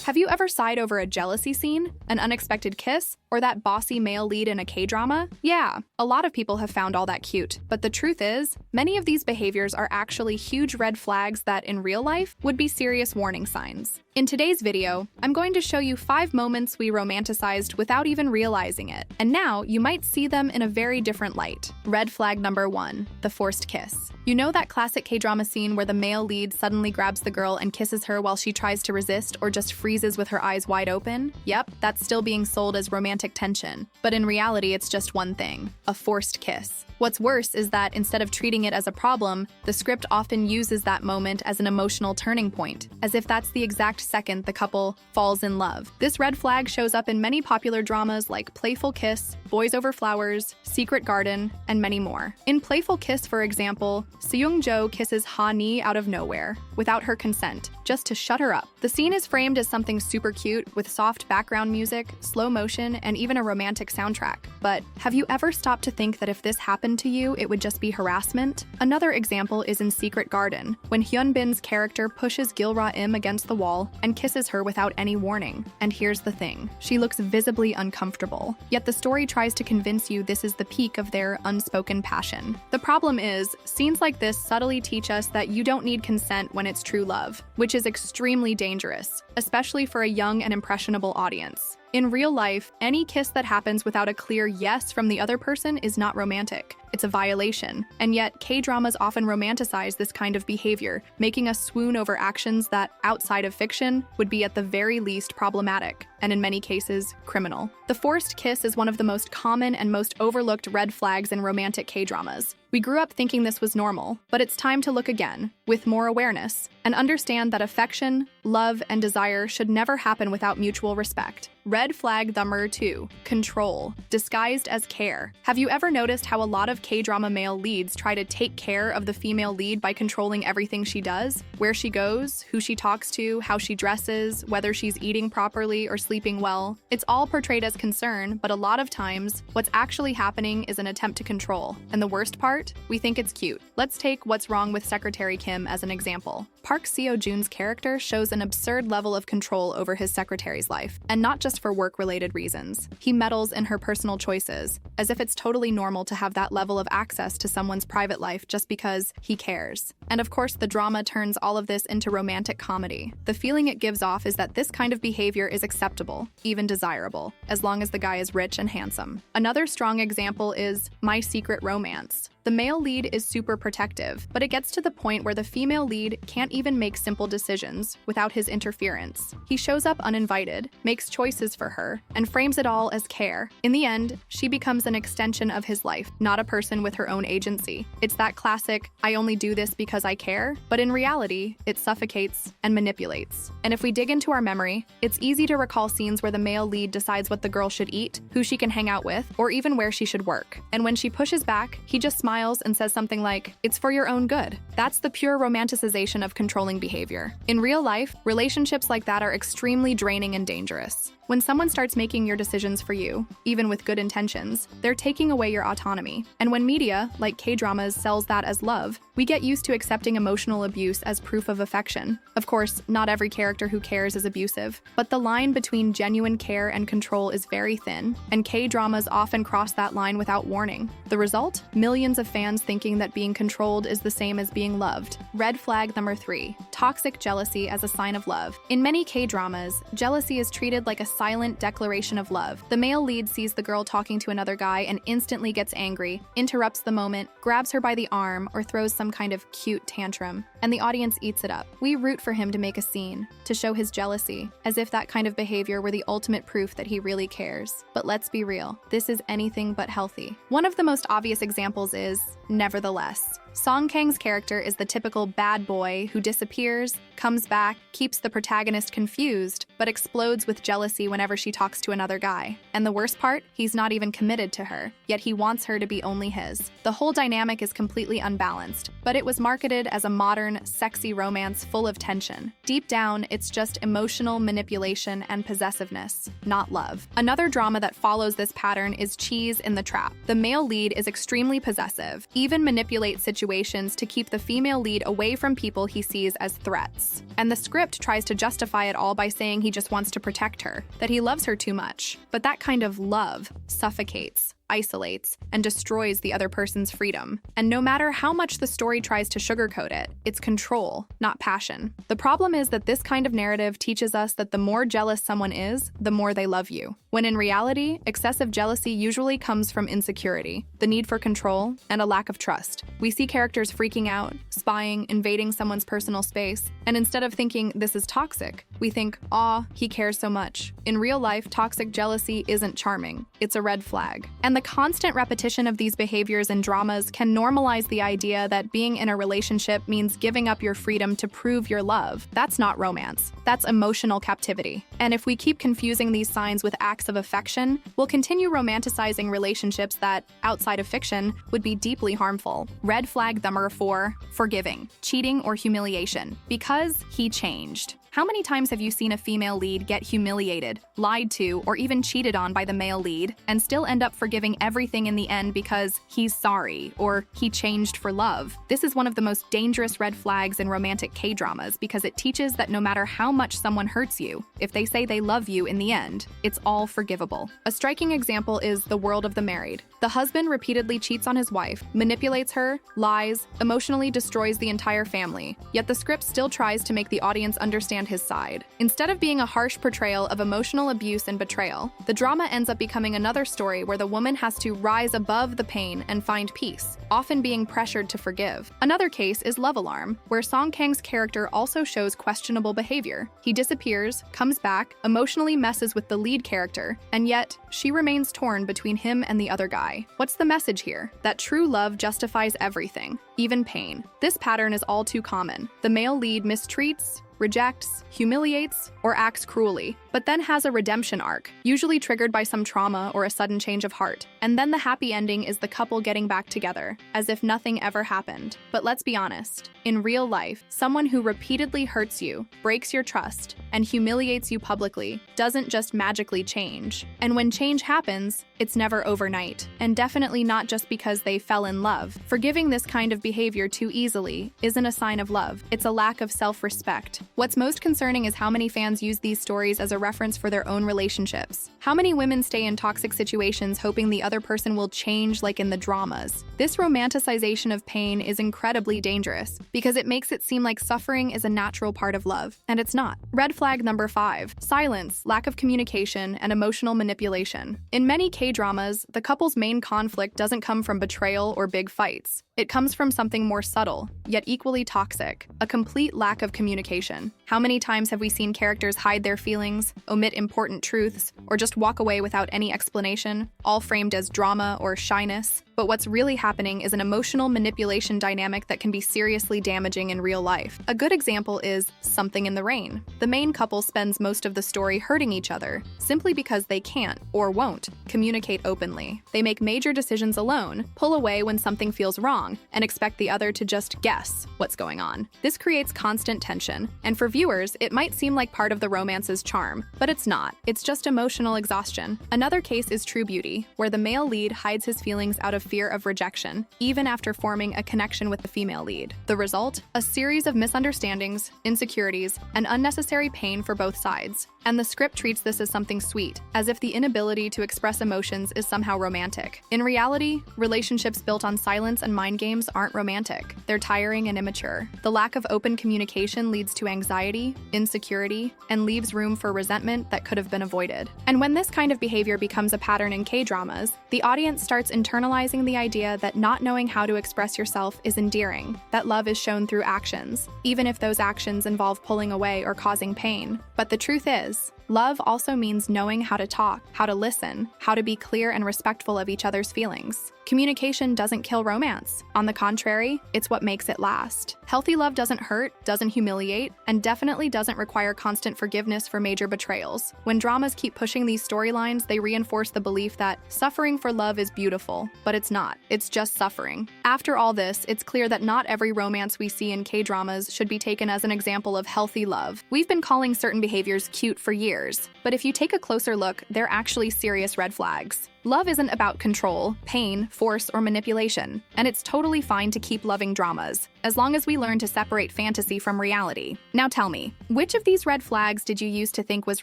Have you ever sighed over a jealousy scene, an unexpected kiss, or that bossy male lead in a K-drama? Yeah, a lot of people have found all that cute. But the truth is, many of these behaviors are actually huge red flags that, in real life, would be serious warning signs. In today's video, I'm going to show you 5 moments we romanticized without even realizing it. And now, you might see them in a very different light. Red flag number 1, the forced kiss. You know that classic K-drama scene where the male lead suddenly grabs the girl and kisses her while she tries to resist or just freezes with her eyes wide open? Yep, that's still being sold as romantic tension. But in reality, it's just one thing: a forced kiss. What's worse is that instead of treating it as a problem, the script often uses that moment as an emotional turning point, as if that's the exact second the couple falls in love. This red flag shows up in many popular dramas like Playful Kiss, Boys Over Flowers, Secret Garden, and many more. In Playful Kiss, for example, Seung-jo kisses Ha-ni out of nowhere, without her consent, just to shut her up. The scene is framed as something super cute, with soft background music, slow motion, and even a romantic soundtrack. But have you ever stopped to think that if this happened to you, it would just be harassment? Another example is in Secret Garden, when Hyun-bin's character pushes Gil-ra-im against the wall and kisses her without any warning. And here's the thing: she looks visibly uncomfortable. Yet the story tries to convince you this is the peak of their unspoken passion. The problem is, scenes like this subtly teach us that you don't need consent when it's true love, which is extremely dangerous, especially for a young and impressionable audience. In real life, any kiss that happens without a clear yes from the other person is not romantic. It's a violation. And yet, K-dramas often romanticize this kind of behavior, making us swoon over actions that, outside of fiction, would be at the very least problematic, and in many cases, criminal. The forced kiss is one of the most common and most overlooked red flags in romantic K-dramas. We grew up thinking this was normal, but it's time to look again, with more awareness, and understand that affection, love, and desire should never happen without mutual respect. Red flag number 2, control, disguised as care. Have you ever noticed how a lot of K-drama male leads try to take care of the female lead by controlling everything she does? Where she goes, who she talks to, how she dresses, whether she's eating properly or sleeping well. It's all portrayed as concern, but a lot of times, what's actually happening is an attempt to control. And the worst part? We think it's cute. Let's take What's Wrong with Secretary Kim as an example. Park Seo-joon's character shows an absurd level of control over his secretary's life, and not just for work-related reasons. He meddles in her personal choices, as if it's totally normal to have that level of access to someone's private life just because he cares. And of course, the drama turns all of this into romantic comedy. The feeling it gives off is that this kind of behavior is acceptable, even desirable, as long as the guy is rich and handsome. Another strong example is My Secret Romance. The male lead is super protective, but it gets to the point where the female lead can't even make simple decisions without his interference. He shows up uninvited, makes choices for her, and frames it all as care. In the end, she becomes an extension of his life, not a person with her own agency. It's that classic, I only do this because I care, but in reality, it suffocates and manipulates. And if we dig into our memory, it's easy to recall scenes where the male lead decides what the girl should eat, who she can hang out with, or even where she should work. And when she pushes back, he just smiles and says something like, "It's for your own good." That's the pure romanticization of controlling behavior. In real life, relationships like that are extremely draining and dangerous. When someone starts making your decisions for you, even with good intentions, they're taking away your autonomy. And when media, like K-dramas, sells that as love, we get used to accepting emotional abuse as proof of affection. Of course, not every character who cares is abusive, but the line between genuine care and control is very thin, and K-dramas often cross that line without warning. The result? Millions of fans thinking that being controlled is the same as being loved. Red flag number 3, toxic jealousy as a sign of love. In many K-dramas, jealousy is treated like a silent declaration of love. The male lead sees the girl talking to another guy and instantly gets angry, interrupts the moment, grabs her by the arm, or throws some kind of cute tantrum, and the audience eats it up. We root for him to make a scene, to show his jealousy, as if that kind of behavior were the ultimate proof that he really cares. But let's be real, this is anything but healthy. One of the most obvious examples is Nevertheless. Song Kang's character is the typical bad boy who disappears, comes back, keeps the protagonist confused, but explodes with jealousy whenever she talks to another guy. And the worst part, he's not even committed to her, yet he wants her to be only his. The whole dynamic is completely unbalanced, but it was marketed as a modern, sexy romance full of tension. Deep down, it's just emotional manipulation and possessiveness, not love. Another drama that follows this pattern is Cheese in the Trap. The male lead is extremely possessive, even manipulates situations to keep the female lead away from people he sees as threats. And the script tries to justify it all by saying he just wants to protect her, that he loves her too much. But that kind of love suffocates, isolates, and destroys the other person's freedom. And no matter how much the story tries to sugarcoat it, it's control, not passion. The problem is that this kind of narrative teaches us that the more jealous someone is, the more they love you. When in reality, excessive jealousy usually comes from insecurity, the need for control, and a lack of trust. We see characters freaking out, spying, invading someone's personal space, and instead of thinking this is toxic, we think, aw, he cares so much. In real life, toxic jealousy isn't charming. It's a red flag. And the constant repetition of these behaviors in dramas can normalize the idea that being in a relationship means giving up your freedom to prove your love. That's not romance. That's emotional captivity. And if we keep confusing these signs with acts of affection, we'll continue romanticizing relationships that, outside of fiction, would be deeply harmful. Red flag number 4, forgiving, cheating or humiliation. Because he changed. How many times have you seen a female lead get humiliated, lied to, or even cheated on by the male lead, and still end up forgiving everything in the end because he's sorry, or he changed for love? This is one of the most dangerous red flags in romantic K-dramas because it teaches that no matter how much someone hurts you, if they say they love you in the end, it's all forgivable. A striking example is The World of the Married. The husband repeatedly cheats on his wife, manipulates her, lies, emotionally destroys the entire family, yet the script still tries to make the audience understand his side. Instead of being a harsh portrayal of emotional abuse and betrayal, the drama ends up becoming another story where the woman has to rise above the pain and find peace, often being pressured to forgive. Another case is Love Alarm, where Song Kang's character also shows questionable behavior. He disappears, comes back, emotionally messes with the lead character, and yet she remains torn between him and the other guy. What's the message here? That true love justifies everything, even pain. This pattern is all too common. The male lead mistreats, rejects, humiliates, or acts cruelly, but then has a redemption arc, usually triggered by some trauma or a sudden change of heart. And then the happy ending is the couple getting back together, as if nothing ever happened. But let's be honest, in real life, someone who repeatedly hurts you, breaks your trust, and humiliates you publicly doesn't just magically change. And when change happens, it's never overnight, and definitely not just because they fell in love. Forgiving this kind of behavior too easily isn't a sign of love, it's a lack of self-respect. What's most concerning is how many fans use these stories as a reference for their own relationships. How many women stay in toxic situations hoping the other person will change like in the dramas? This romanticization of pain is incredibly dangerous because it makes it seem like suffering is a natural part of love, and it's not. Red flag number 5, silence, lack of communication, and emotional manipulation. In many K-dramas, the couple's main conflict doesn't come from betrayal or big fights. It comes from something more subtle, yet equally toxic, a complete lack of communication. How many times have we seen characters hide their feelings, omit important truths, or just walk away without any explanation, all framed as drama or shyness? But what's really happening is an emotional manipulation dynamic that can be seriously damaging in real life. A good example is Something in the Rain. The main couple spends most of the story hurting each other, simply because they can't, or won't, communicate openly. They make major decisions alone, pull away when something feels wrong, and expect the other to just guess what's going on. This creates constant tension, and for viewers, it might seem like part of the romance's charm, but it's not. It's just emotional exhaustion. Another case is True Beauty, where the male lead hides his feelings out of fear of rejection, even after forming a connection with the female lead. The result? A series of misunderstandings, insecurities, and unnecessary pain for both sides. And the script treats this as something sweet, as if the inability to express emotions is somehow romantic. In reality, relationships built on silence and mind games aren't romantic. They're tiring and immature. The lack of open communication leads to anxiety, insecurity, and leaves room for resentment that could have been avoided. And when this kind of behavior becomes a pattern in K-dramas, the audience starts internalizing the idea that not knowing how to express yourself is endearing, that love is shown through actions, even if those actions involve pulling away or causing pain. But the truth is, Love also means knowing how to talk, how to listen, how to be clear and respectful of each other's feelings. Communication doesn't kill romance. On the contrary, it's what makes it last. Healthy love doesn't hurt, doesn't humiliate, and definitely doesn't require constant forgiveness for major betrayals. When dramas keep pushing these storylines, they reinforce the belief that suffering for love is beautiful, but it's not. It's just suffering. After all this, it's clear that not every romance we see in K-dramas should be taken as an example of healthy love. We've been calling certain behaviors cute for years, but if you take a closer look, they're actually serious red flags. Love isn't about control, pain, force, or manipulation, and it's totally fine to keep loving dramas, as long as we learn to separate fantasy from reality. Now tell me, which of these red flags did you used to think was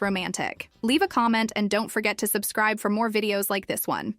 romantic? Leave a comment and don't forget to subscribe for more videos like this one.